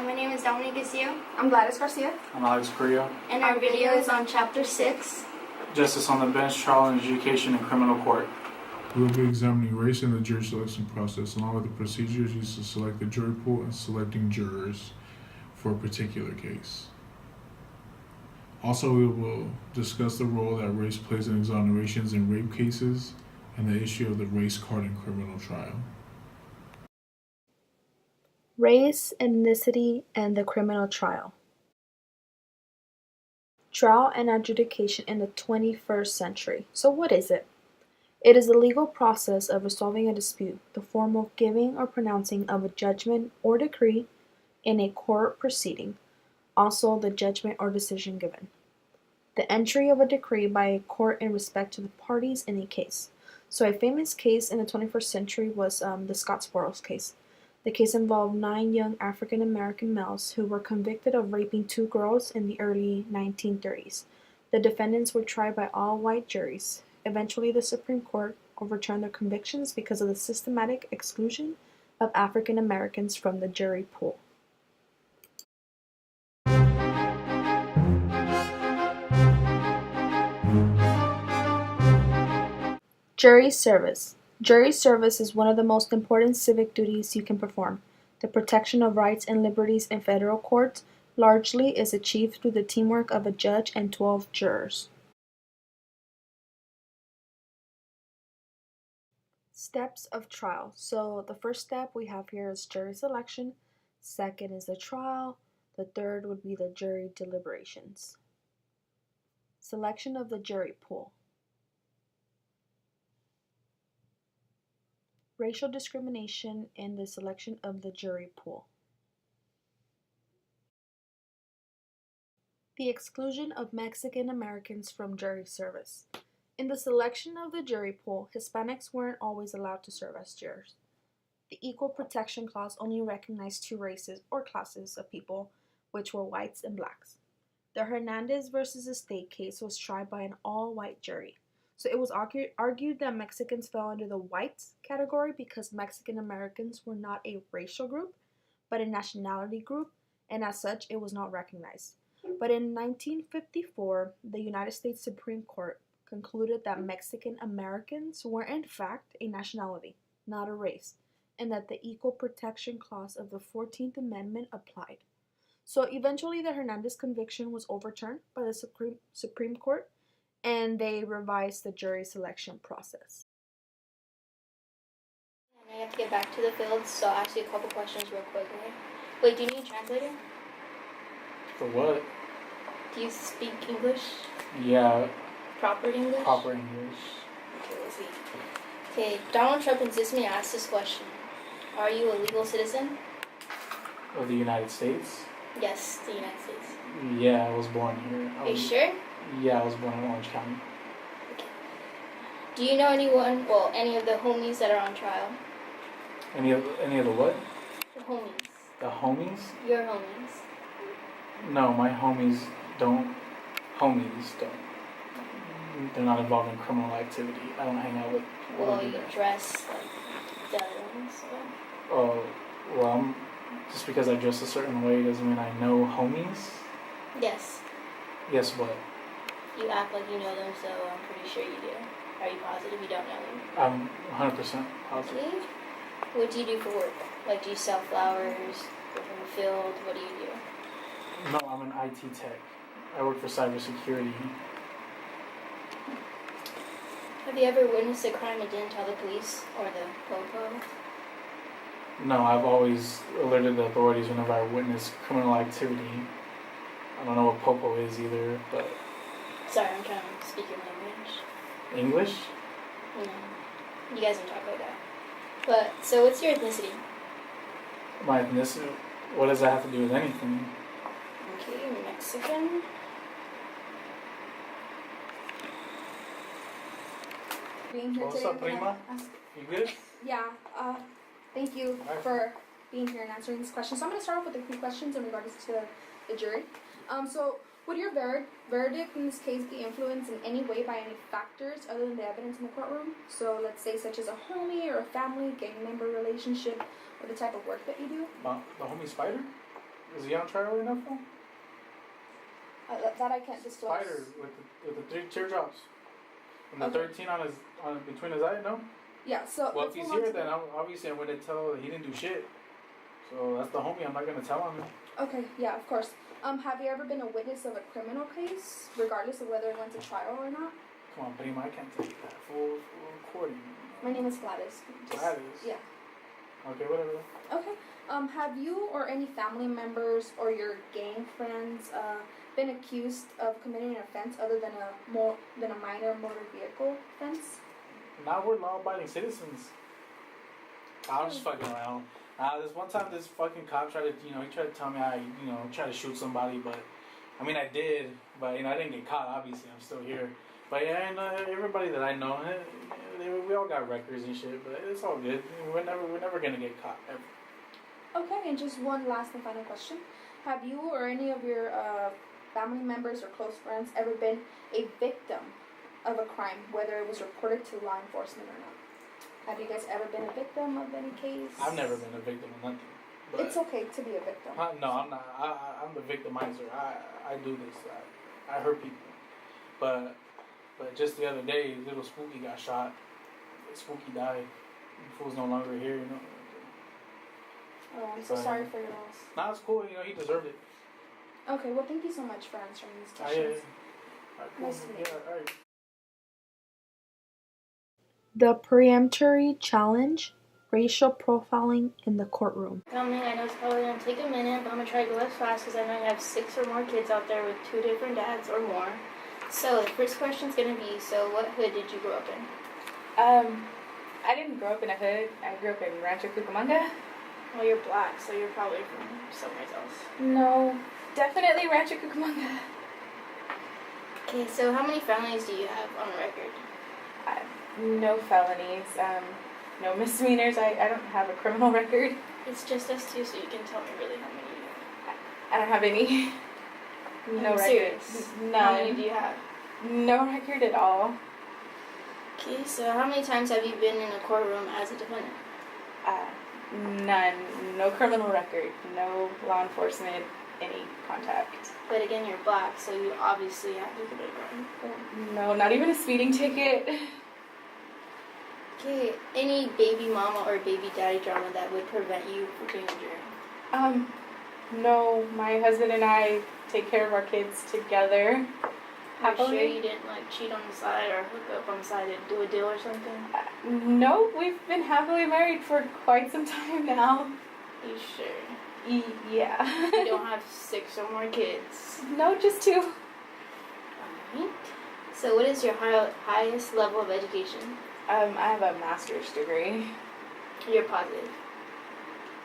my name is Dominique Garcia. I'm Gladys Garcia. I'm Alex Correa. And our video is on Chapter 6. Justice on the Bench, Trial and Adjudication in Criminal Court. We will be examining race in the jury selection process, along with the procedures used to select the jury pool and selecting jurors for a particular case. Also, we will discuss the role that race plays in exonerations in rape cases and the issue of the race card in criminal trial. Race, ethnicity, and the criminal trial. Trial and adjudication in the 21st century. So what is it? It is the legal process of resolving a dispute, the formal giving or pronouncing of a judgment or decree in a court proceeding, also the judgment or decision given. The entry of a decree by a court in respect to the parties in a case. So a famous case in the 21st century was the Scottsboro case. The case involved 9 young African American males who were convicted of raping 2 girls in the early 1930s. The defendants were tried by all white juries. Eventually, the Supreme Court overturned their convictions because of the systematic exclusion of African Americans from the jury pool. Jury service. Jury service is one of the most important civic duties you can perform. The protection of rights and liberties in federal courts largely is achieved through the teamwork of a judge and 12 jurors. Steps of trial. So the first step we have here is jury selection. Second is the trial. The third would be the jury deliberations. Selection of the jury pool. Racial discrimination in the selection of the jury pool. The exclusion of Mexican Americans from jury service. In the selection of the jury pool, Hispanics weren't always allowed to serve as jurors. The Equal Protection Clause only recognized 2 races or classes of people, which were whites and blacks. The Hernandez versus Estate case was tried by an all-white jury. So it was argued that Mexicans fell under the whites category because Mexican Americans were not a racial group, but a nationality group, and as such, it was not recognized. But in 1954, the United States Supreme Court concluded that Mexican Americans were in fact a nationality, not a race, and that the Equal Protection Clause of the 14th Amendment applied. So eventually, the Hernandez conviction was overturned by the Supreme Court, and they revised the jury selection process. And I have to get back to the field, so I'll ask you a couple questions real quick, okay? Wait, do you need a translator? For what? Do you speak English? Yeah. Proper English? Proper English. Okay, let's see. Okay, Donald Trump insists me to ask this question. Are you a legal citizen? Of the United States? Yes, the United States. Yeah, I was born here. Are you sure? Yeah, I was born in Orange County. Okay. Do you know any of the homies that are on trial? Any of the what? The homies. The homies? Your homies. No, my homies don't. They're not involved in criminal activity. I don't hang out with people. Well, you dress like the other ones. So. Oh, well, just because I dress a certain way doesn't mean I know homies. Yes. Yes, what? You act like you know them, so I'm pretty sure you do. Are you positive you don't know them? I'm 100% positive. Okay. What do you do for work? Like, do you sell flowers? Work in the field? What do you do? No, I'm an IT tech. I work for cybersecurity. Have you ever witnessed a crime and didn't tell the police or the popo? No, I've always alerted the authorities whenever I witness criminal activity. I don't know what popo is either, but... Sorry, I'm trying to speak your language. English? No. You guys don't talk like that. But, so what's your ethnicity? My ethnicity? What does that have to do with anything? Okay, Mexican. Being here What's today. up, prima? You good? Yeah, thank you for being here and answering these questions. So I'm going to start off with a few questions in regards to the jury. So would your verdict in this case be influenced in any way by any factors other than the evidence in the courtroom? So let's say such as a homie or a family, gang member relationship, or the type of work that you do? The homie spider? Is he on trial right now, fool? That I can't disclose. Spider with the 3 teardrops. And the Okay. 13 on between his eyes, no? Yeah, so Well, if let's he's move on here, to then obviously I'm gonna tell he didn't do shit. So that's the homie. I'm not gonna tell him. Okay, yeah, of course. Have you ever been a witness of a criminal case, regardless of whether it went to trial or not? Come on, Prima, I can't tell you that. Full recording. My name is Gladys. Gladys? Yeah. Okay, whatever. Okay. Have you or any family members or your gang friends been accused of committing an offense other than a minor motor vehicle offense? Now we're law-abiding citizens. I was just fucking around. This one time, this fucking cop tried to, he tried to tell me I, tried to shoot somebody, but, I mean, I did, but, I didn't get caught, obviously, I'm still here. But, yeah, and everybody that I know, we all got records and shit, but it's all good. We're never gonna get caught, ever. Okay, and just one last and final question. Have you or any of your family members or close friends ever been a victim of a crime, whether it was reported to law enforcement or not? Have you guys ever been a victim of any case? I've never been a victim of nothing. But It's okay to be a victim. no, I'm not. I'm the victimizer. I do this. I hurt people. But just the other day, little Spooky got shot. Spooky died. The fool's no longer here, Oh, I'm so sorry for your loss. Nah, it's cool. He deserved it. Okay, well, thank you so much for answering these Yeah. questions. Alright, cool. Nice to meet you. Yeah, alright. The peremptory challenge, racial profiling in the courtroom. Filming, I know it's probably going to take a minute, but I'm going to try to go as fast because I know you have 6 or more kids out there with 2 different dads or more. So the first question's going to be, so what hood did you grow up in? I didn't grow up in a hood. I grew up in Rancho Cucamonga. Well, you're black, so you're probably from somewhere else. No, definitely Rancho Cucamonga. Okay, so how many families do you have on record? No felonies, no misdemeanors. I don't have a criminal record. It's just us two, so you can tell me really how many you have. I don't have any. No I'm record. serious. None. How many do you have? No record at all. Okay, so how many times have you been in a courtroom as a defendant? None. No criminal record. No law enforcement. Any contact. But again, you're black, so you obviously have to commit a crime. No, not even a speeding ticket. Okay, any baby mama or baby daddy drama that would prevent you from being a jury? No. My husband and I take care of our kids together. Are you sure Happily. you didn't cheat on the side or hook up on the side and do a deal or something? No, we've been happily married for quite some time now. You sure? Yeah. You don't have 6 or more kids. No, just 2. Alright. So what is your highest level of education? I have a master's degree. You're positive.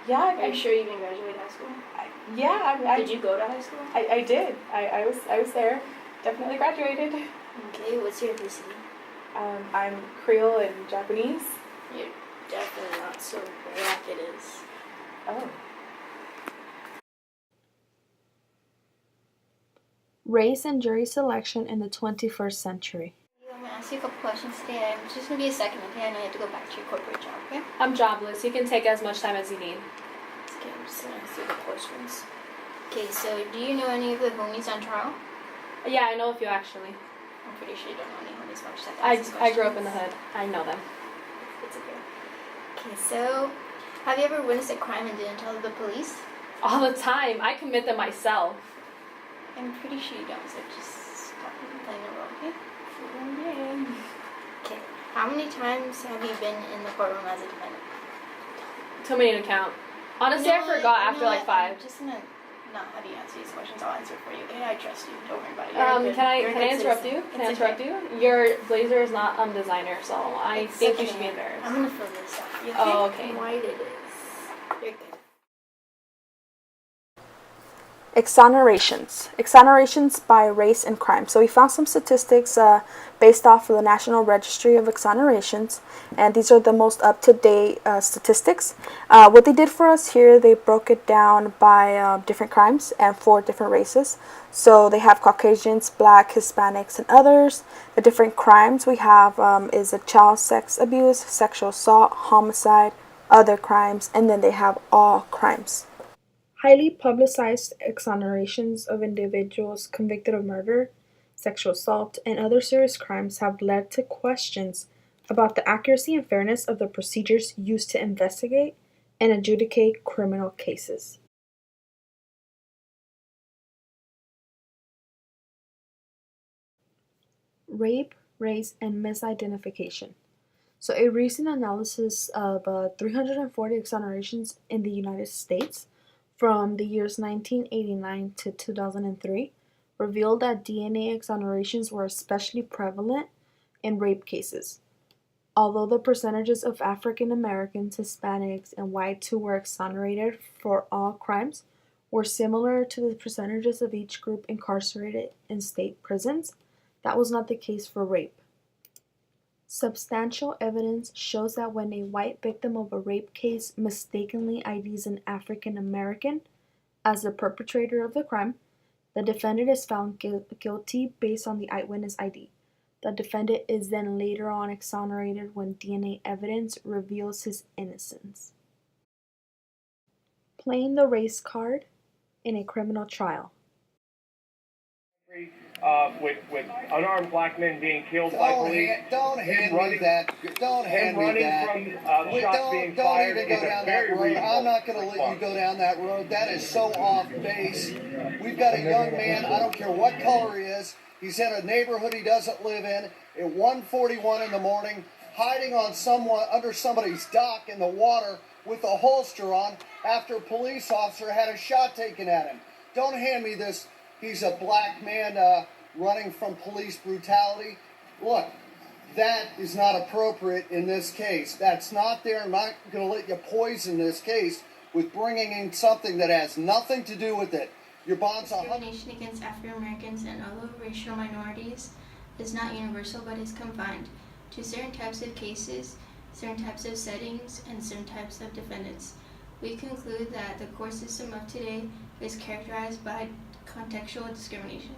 Yeah, Are you sure you even graduated high school? Yeah, Did you go to high school? I did. I was there. Definitely graduated. Okay, what's your ethnicity? I'm Creole and Japanese. You're definitely not so black it is. Oh. Race and jury selection in the 21st century. I'm going to ask you a couple questions today. It's just going to be a second, okay? I know you have to go back to your corporate job, okay? I'm jobless. You can take as much time as you need. Okay, I'm just going to ask you the questions. Okay, so do you know any of the homies on trial? Yeah, I know a few actually. I'm pretty sure you don't know any homies, but I just have to ask these I grew up in the questions. hood. I know them. It's okay. Okay, so have you ever witnessed a crime and didn't tell the police? All the time. I commit them myself. I'm pretty sure you don't, so just stop playing the role, okay? Okay, how many times have you been in the courtroom as a defendant? Too many to count. Honestly, You know I what? forgot You know after like what? 5. I'm just gonna not have you answer these questions. I'll answer for you, okay? I trust you. Don't worry about it. You're a Can I good interrupt citizen. you? Can I It's interrupt okay. you? Your blazer is not designer, so I It's think you okay. should be embarrassed. I'm gonna fill this out. You Oh, okay? okay. White it is. You're good. Exonerations. Exonerations by race and crime. So we found some statistics based off of the National Registry of Exonerations, and these are the most up-to-date statistics. What they did for us here, they broke it down by different crimes and 4 different races. So they have Caucasians, Black, Hispanics, and others. The different crimes we have is a child sex abuse, sexual assault, homicide, other crimes, and then they have all crimes. Highly publicized exonerations of individuals convicted of murder, sexual assault, and other serious crimes have led to questions about the accuracy and fairness of the procedures used to investigate and adjudicate criminal cases. Rape, race, and misidentification. So, a recent analysis of 340 exonerations in the United States from the years 1989 to 2003 revealed that DNA exonerations were especially prevalent in rape cases. Although the percentages of African Americans, Hispanics, and whites who were exonerated for all crimes were similar to the percentages of each group incarcerated in state prisons, that was not the case for rape. Substantial evidence shows that when a white victim of a rape case mistakenly IDs an African American as the perpetrator of the crime, the defendant is found guilty based on the eyewitness ID. The defendant is then later on exonerated when DNA evidence reveals his innocence. Playing the race card in a criminal trial. With unarmed black men being killed by police. Don't hand me that. Don't hand me that. Shots being fired don't even go down that road. I'm not going to let you go down that road. That is so off base. We've got a young man, I don't care what color he is. He's in a neighborhood he doesn't live in at 1:41 in the morning, hiding on under somebody's dock in the water with a holster on after a police officer had a shot taken at him. Don't hand me this. He's a black man running from police brutality. Look, that is not appropriate in this case. That's not there. I'm not going to let you poison this case with bringing in something that has nothing to do with it. Your bond's Discrimination against African Americans and other racial minorities is not universal but is confined to certain types of cases, certain types of settings, and certain types of defendants. We conclude that the court system of today is characterized by contextual discrimination.